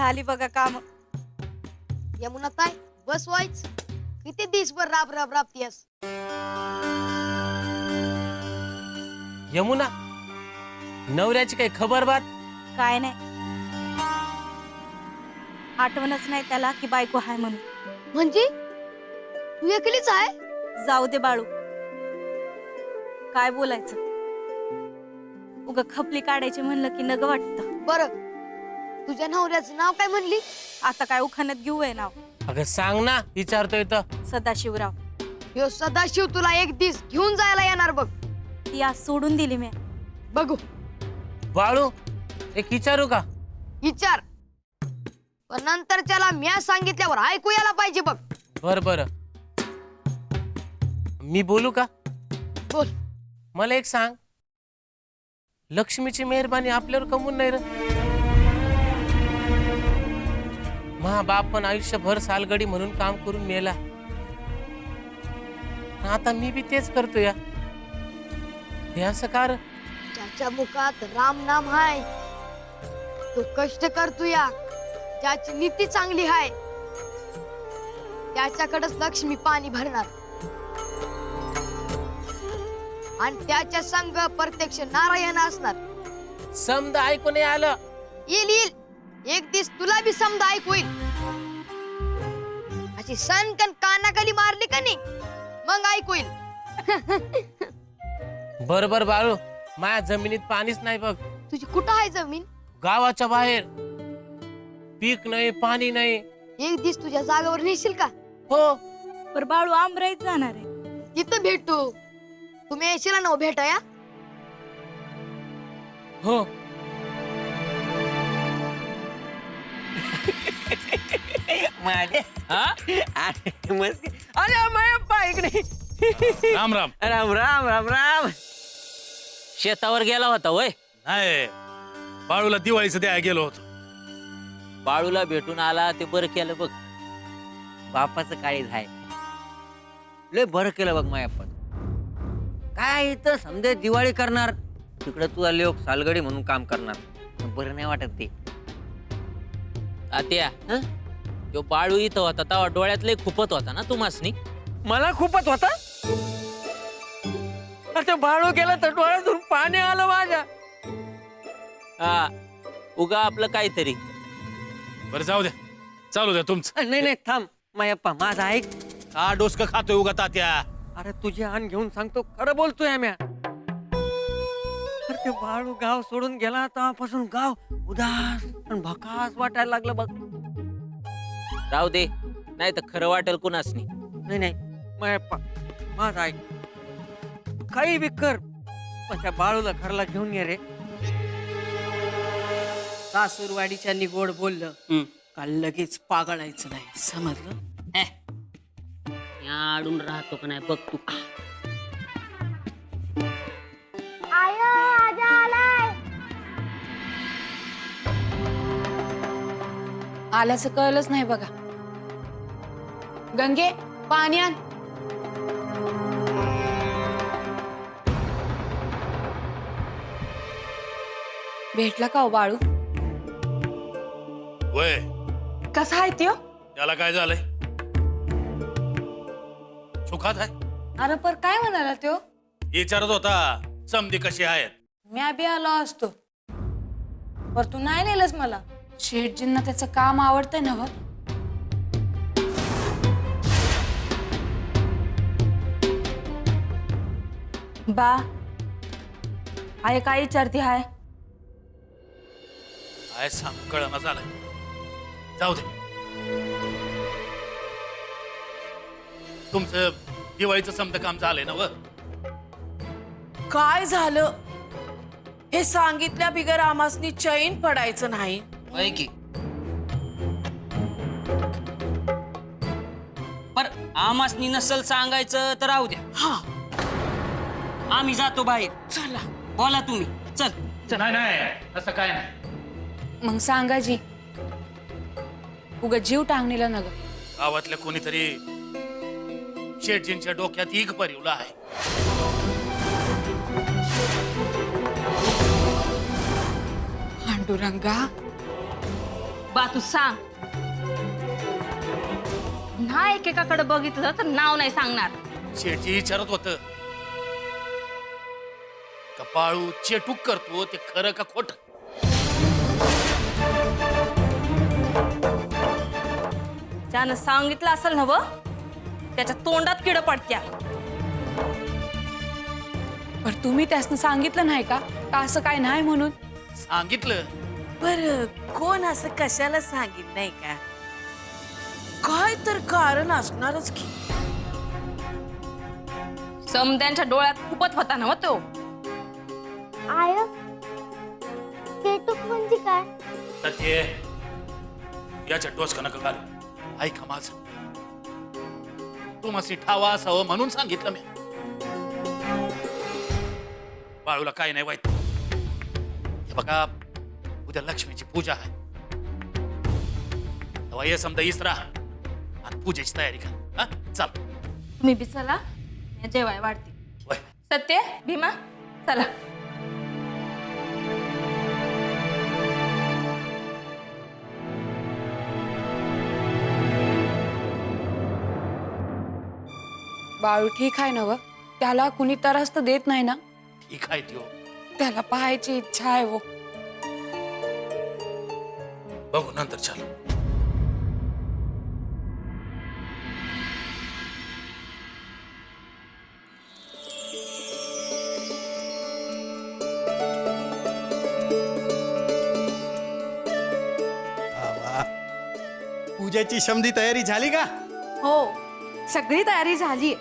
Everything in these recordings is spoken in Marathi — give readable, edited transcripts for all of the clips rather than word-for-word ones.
झाली बघा काम. यमुना ताई बस व्हायच किती दिवसभर राब राब राबतीयस. यमुना, नवऱ्याची काही खबर बात? काय नाही, आठवणच नाही त्याला की बायको हाय म्हणून. म्हणजे तू एकलीच आहे? जाऊ दे बाळू, काय बोलायचं. उगा खपली काढायची म्हणलं की नग वाटतं. बरं तुझ्या नवऱ्याचं नाव काय म्हणली? आता काय उखाण्यात घेऊ आहे नाव? अगं सांग ना, विचारतोय तर. सदाशिवराव. ह्यो सदाशिव तुला एक दिस घेऊन जायला येणार बघ. ती आज सोडून दिली मी. बघू. बाळू, एक विचारू का? विचार, पण नंतर त्याला म्या सांगितल्यावर ऐकू यायला पाहिजे बघ. बर बर, मी बोलू का? बोल. मला एक सांग, लक्ष्मीची मेहरबानी आपल्यावर कमून नाही र? मा बाप पण आयुष्यभर सालगडी म्हणून काम करून मेला. आता मी बी तेच करतो या. हे असं का र? ज्याच्या मुखात राम नाम हाय तो कष्ट करतो या. ज्याची नीती चांगली हाय त्याच्याकडेच लक्ष्मी पाणी भरणार. आणि त्याच्या संग प्रत्यक्ष नारायण असणार. समद ऐकू नाही आलं? येईल येईल, एक दिस तुला बी समजा ऐकू येईल. अशी सनकन कानाखाली मारली का नाही मग ऐकू येईल. बर बर बाळू, माझ्या जमिनीत पाणीच नाही बघ. तुझी कुठं आहे जमीन? गावाच्या बाहेर. पीक नाही, पाणी नाही. एक दिस तुझ्या जागेवर नेशील का? हो. पर बाळू आमराईत जाणार आहे. तिथं भेटू. तुम्ही येशील ना भेटाया? हो. माझे मस्त. अरे मायप्पा इकडे. राम राम. राम राम राम राम. शेतावर गेला होता वय? नाही, बाळूला दिवाळीचं द्या गेलो होतो. बाळूला भेटून आला ते बरं केलं बघ. बापाचं काळीज आहे. लय बरं केलं बघ मायप्पा. काय इथं समजे दिवाळी करणार, तिकडे तुझा लोक सालगडी म्हणून काम करणार. बरं नाही वाटत ते. आत्या, तो बाळू इथं होता तेव्हा डोळ्यात लय खुपत होता ना तुम्हासनी? मला खूपच होता. ते बाळू गेला तर डोळ्यातून पाणी आलं माझ्या. हा, उगा आपलं काहीतरी. बरं जाऊ द्या, चालू द्या तुमचं. नाही नाही थांब मायप्पा, माझा ऐक. हा डोसकं खातोय उगा तात्या. अरे तुझी आण घेऊन सांगतो, खरं बोलतोय आम्ही. अरे ते बाळू गाव सोडून गेला तेव्हापासून गाव उदास आणि भकास वाटायला लागलं बघ. राहू दे, नाही तर खरं वाटेल कुणासनी. नाही नाही मायप्पा, माझा ऐक. काही बी कर, पण त्या बाळूला घरला घेऊन ये रे. सासूरवाडीच्या निगोड बोललं का लगेच पागळायचं नाही, समजलं? आडून राहतो का नाही बघ तू. आल्याचं कळलंच नाही बघा. गंगे, पाणी आण. भेटला का हो बाळू? वय कसा आहे त्यो? त्याला काय झालंय? सुखात आहे. अरे पर काय म्हणाला त्यो? विचारत होता समधी कशी आहेत. म्या बी आलो असतो, पर तू नाही नेलंस मला. शेठजींना त्याचं काम आवडतंय ना व? बा, आय काय विचारती हाय? काय सांग कळना झालंय. जाऊ दे, तुमचं दिवाळीचं समद काम झालंय ना व? काय झालं हे सांगितल्या बिगर आमासनी चैन पडायचं नाही. की पर आमासनी नसल सांगायचं तर राहू द्या. हा, आम्ही जातो बाहेर. चला. बोला तुम्ही. चल. नाही नाही, असं काय नाही. मग सांगा जी, उगा जीव टांगणीला नग. गावातल्या कोणीतरी शेठजींच्या डोक्यात इग परिवला आहे. पांडुरंगा, बा तू सांग. ना एकेकाकडे बघितलं तर नाव नाही सांगणार. शेठजी विचारत होत का बाळू चेटूक करतो ते खरं का खोट? ज्यानं सांगितलं असेल ना व त्याच्या तोंडात किड पडत्या. पर तुम्ही त्यासनं सांगितलं नाही का असं काय नाही म्हणून? सांगितलं. बर कोण असं कशाला सांगितलं नाही का? काय तर कारण असणारच की. समद्यांच्या डोळ्यात खूपच होता ना व तो. आय चेटूक म्हणजे काय? तर ते याच्या डोसका नका घालू. ऐका माझं. तू मसी ठावा असावं म्हणून सांगितलं मी. बाळूला काय नाही वाईट. हे बघा उद्या लक्ष्मीची पूजा आहे. तेव्हा ये समजा इसरा आणि पूजेची तयारी कर. हा चल. तुम्ही बी चला मी जेवाय वाढते. वय. सत्य भीमा चला. बाळू ठीक आहे ना व? त्याला कुणी त्रास तर देत नाही ना? ठीक आहे त्यो. त्याला पाहायची इच्छा आहे वो. बघू नंतर. चल. पूजेची समधी तयारी झाली का? हो सगळी तयारी झाली.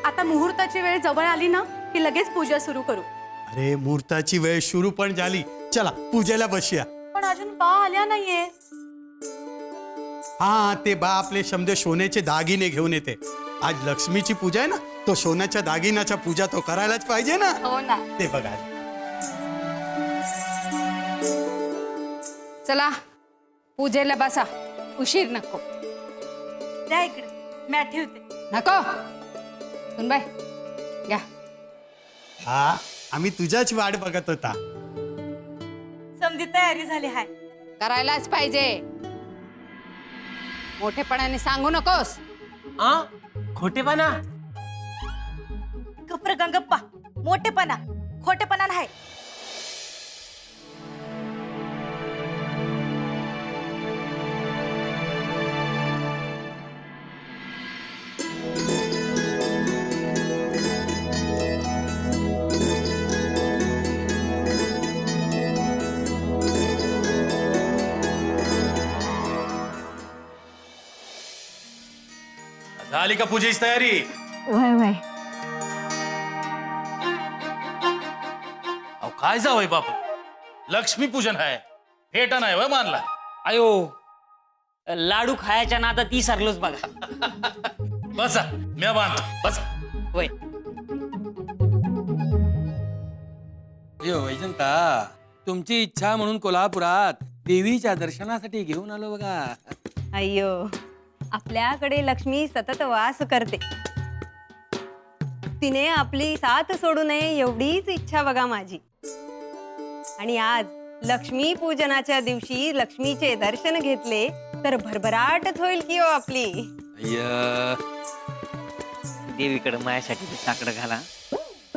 आता मुहूर्ताची वेळ जवळ आली ना की लगेच पूजा सुरू करू. अरे मुहूर्ताची वेळ सुरू पण झाली. चला पूजेला बसूया. पण अजून बा आल्या नाहीये. हा ते बा आपले समजे सोन्याचे दागिने घेऊन येते. आज लक्ष्मीची पूजा आहे ना, तो सोन्याच्या दागिन्याच्या पूजा तो करायलाच पाहिजे ना. हो ना. ते बघा. चला पूजेला बसा. उशीर नको. द्या इकडे मी ठेवते. नको सुनबाई घ्या. हा आम्ही तुझ्याच वाट बघत होता. समधी तयारी झाली हाय. करायलाच पाहिजे. मोठेपणाने सांगू नकोस. खोटेपणा. गप्र गंगप्पा. मोठेपणा खोटेपणा नाही. झाली का पूजेची तयारी? अहो काय जावय बाप. लक्ष्मी पूजन आहे. फेटा नाही वय मानला. अयो लाडू खायच्या नादात ती सरलोच बघा. बसा म्या बांध. बसा. होय. अयो वैजंता, तुमची इच्छा म्हणून कोल्हापुरात देवीच्या दर्शनासाठी घेऊन आलो बघा. अय्यो आपल्याकडे लक्ष्मी सतत वास करते. तिने आपली साथ सोडू नये एवढीच इच्छा बघा माझी. आणि आज लक्ष्मी पूजनाच्या दिवशी लक्ष्मीचे दर्शन घेतले तर भरभराटच होईल की हो आपली. अय्य देवीकडे माझ्यासाठी ते साकडं घाला.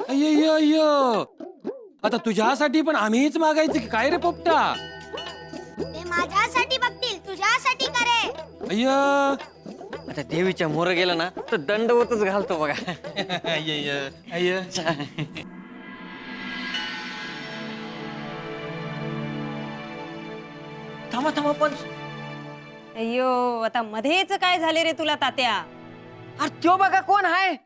अय्यो अय्यो, आता तुझ्यासाठी पण आम्हीच मागायचं की काय रे पोपटा? ते माझ्यासाठी बघतील, तुझ्यासाठी करे. अय्य आता देवीच्या मोर गेला ना तर दंडवतच घालतो बघा. अय्य अय्य. थांबा थांबा पण. अय्यो आता मध्येच काय झाले रे तुला तात्या? अरे त्यो बघा कोण आहे.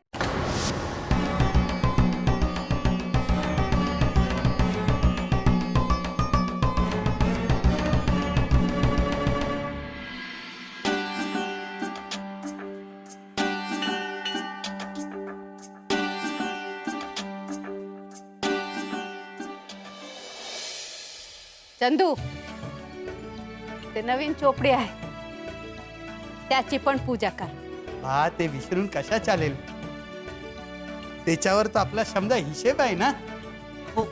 चंदू ते नवीन चोपडी आहे त्याची पण पूजा कर. हा ते विसरून कशा चालेल. त्याच्यावर तर आपला समजा हिशेब आहे ना. हो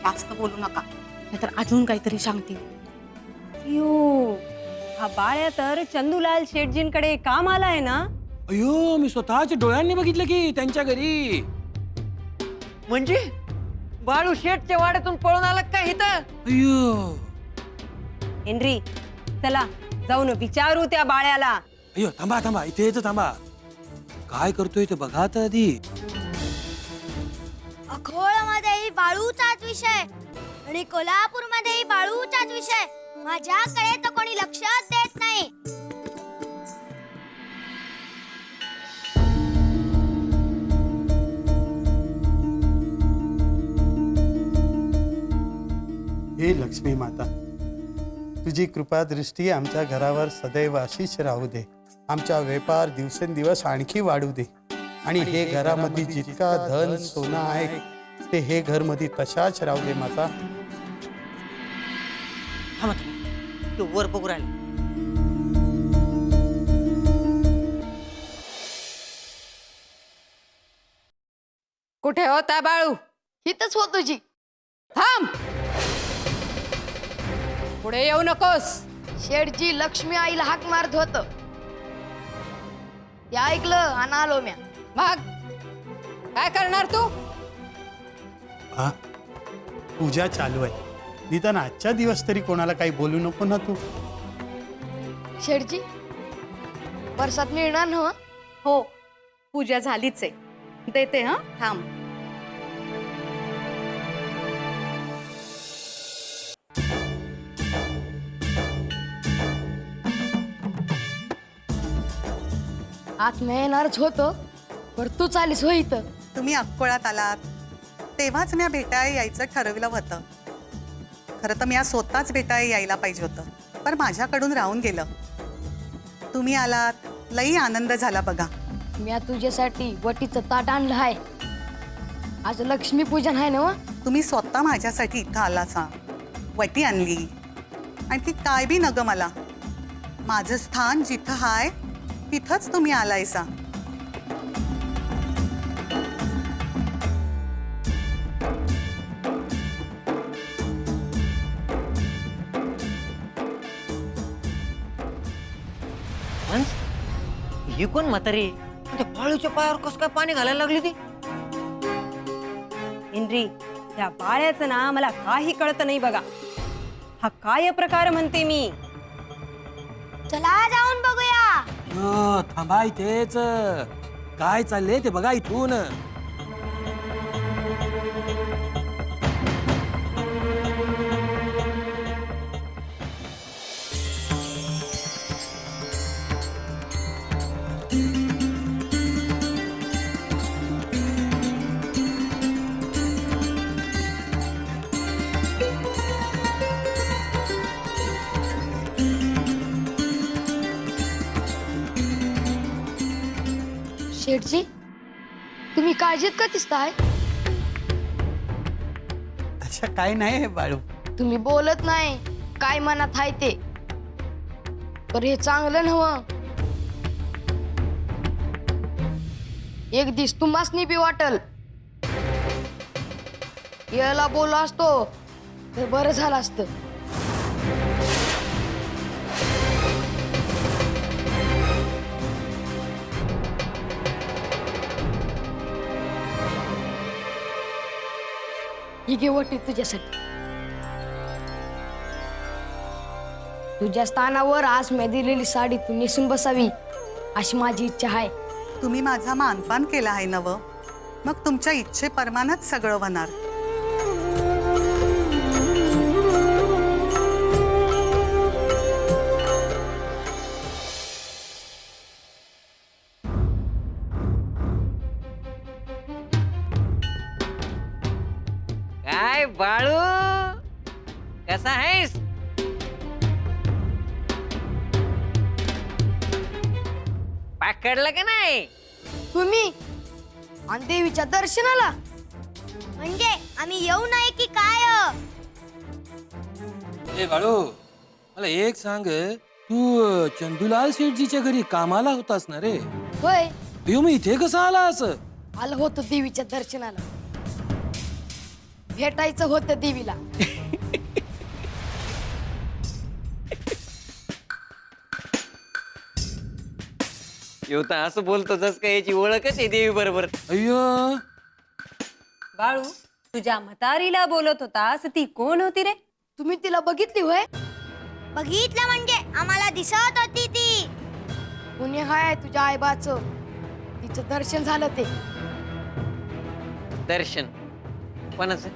जास्त बोलू नका नाहीतर अजून काहीतरी सांगतील. यो हा बाळ्या तर चंदूलाल शेटजींकडे काम आलाय ना. अयो मी स्वतःच्या डोळ्यांनी बघितलं की त्यांच्या घरी. म्हणजे बाळू शेठच्या वाड्यातून पळून आला का इथं? अयो हेनरी, चला जाऊन विचारू त्या बाळ्याला. अयो थांबा थांबा, इथे येतं थांबा. काय करतोय ते बघा आता आधी. अकोळमध्येही बाळूचाच विषय आणि कोल्हापूरमध्येही बाळूचाच विषय. माझ्याकडे तर कोणी लक्षच देत नाही. हे लक्ष्मी माता, तुझी कृपा दृष्टी आमच्या घरावर सदैव अशीच राहू दे. आमचा व्यापार दिवसेंदिवस आणखी वाढू दे. आणि हे घरामध्ये जितका धन सोनं आहे ते हे घर मध्ये तशाच राहू दे माता. थांबा तो वर बघू राहिले. कुठे होता बाळू? इथंच हो तुझी. थांब, पुढे येऊ नकोस. शेठजी लक्ष्मी आईला हाक मारत होत, ते ऐकलं आणि आलो म्या. मग काय करणार तू? हा, पूजा चालू आहे. निदान आजच्या दिवस तरी कोणाला काही बोलू नको ना तू. शेठजी परसात मिळणार ना? हो, पूजा झालीच आहे. देते हा, थांब. आत मी येणारच होतो, पर तू चालीस हो इथं. तुम्ही अक्कोळ्यात आलात तेव्हाच मी भेटायला यायचं ठरवलं होतं. खरं तर मी आज स्वतःच भेटायला यायला पाहिजे होतं, पण माझ्याकडून राहून गेलं. तुम्ही आलात, लई आनंद झाला बघा. मी तुझ्यासाठी वटीचं ताट आणलं आहे. आज लक्ष्मी पूजन आहे ना? तुम्ही स्वतः माझ्यासाठी इथं आलासा, वटी आणली, आणखी काय बी नग मला. माझं स्थान जिथं हाय तिथंच तुम्ही आलायसा. ही कोण म्हातारी? त्या बाळूच्या पायावर कसं काय पाणी घालायला लागली ती? हेनरी, त्या बाळ्याचं ना मला काही कळत नाही बघा. हा काय प्रकार म्हणते मी. चला जाऊन बघूया. अयो, थांबा इथेच. काय चाललंय ते बघा इथून. शेठजी तुम्ही काळजीत का दिसताय? असं काय नाही आहे बाळू. तुम्ही बोलत नाही, काय मनात आहे ते. पर हे चांगलं नव्ह. एक दिस तुम्हासनी बी वाटल. याला बोललो असतो तर बरं झालं असतं. ही घे वटी तुझ्यासाठी. तुझ्या स्थानावर आज मी दिलेली साडी तू नेसून बसावी अशी माझी इच्छा आहे. तुम्ही माझा मानपान केला आहे नव, मग तुमच्या इच्छेप्रमाणेच सगळं होणार. काय बाळू, कसा आहेस? पकडलं का नाही? तुम्ही आणि देवीच्या दर्शनाला म्हणजे आम्ही येऊ नये की काय? ए बाळू, मला एक सांग, तू चंदूलाल शेठजीच्या घरी कामाला होतास ना रे? होय. अयो, मग इथे कसं आलास? आलं होतं देवीच्या दर्शनाला, भेटायचं होतं देवीला. ह्यो तर असं बोलतो जस काय याची ओळखच आहे देवी बरोबर. अय्यो बाळू तुझ्या म्हातारीला बोलत होतास ती कोण होती रे? तुम्ही तिला बघितली होय? बघितलं म्हणजे आम्हाला दिसत होती ती. पुण्य हाय तुझ्या आईबाचं, तिचं दर्शन झालं ते. दर्शन कोणाचं?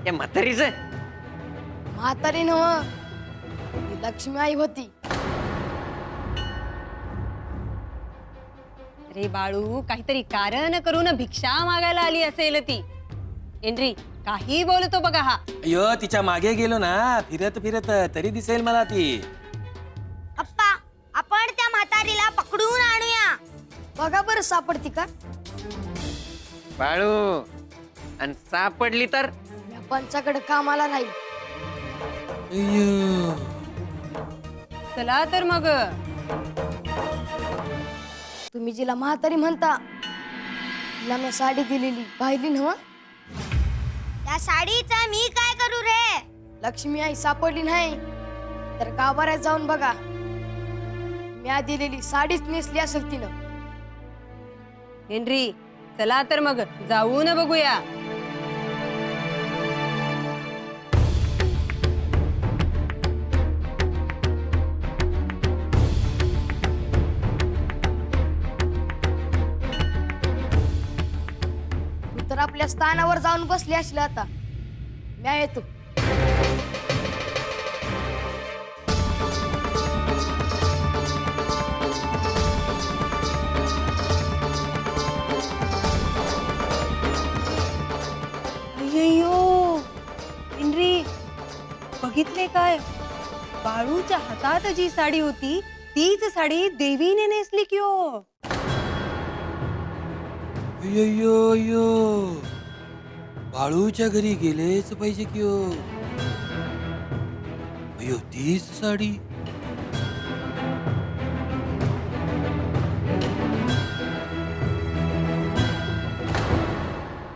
त्या म्हातारीचं? म्हातारी नव, ती लक्ष्मी आई होती. अरे बाळू काहीतरी कारण करून भिक्षा मागायला आली असेल ती. एंड्री काही बोलतो बघा हा. अय्यो तिच्या मागे गेलो ना फिरत फिरत तरी दिसेल मला ती. अप्पा आपण त्या म्हातारीला पकडून आणूया. बघा बरं सापडती का? बाळू आणि सापडली तर या पंचाकडे कामाला राहील. अय्यो चला तर मग. तुम्ही जिला म्हातारी म्हणता तिला मी साडी दिलेली पाहिली ना? त्या साडीचा मी काय करू रे? लक्ष्मी आई सापडली नाही तर गाभाऱ्यात जाऊन बघा, मी दिलेली साडीच नेसली असेल तिनं. हेनरी चला तर मग जाऊन बघूया. तू तर आपल्या स्थानावर जाऊन बसली असली, आता मी येतो. अय्यो हेनरी बघितले काय? बाळूच्या हातात जी साडी होती तीच साडी देवीने नेसली की हो. अय्यो अय्यो बाळूच्या घरी गेलेच पाहिजे की हो. अय्यो तीच साडी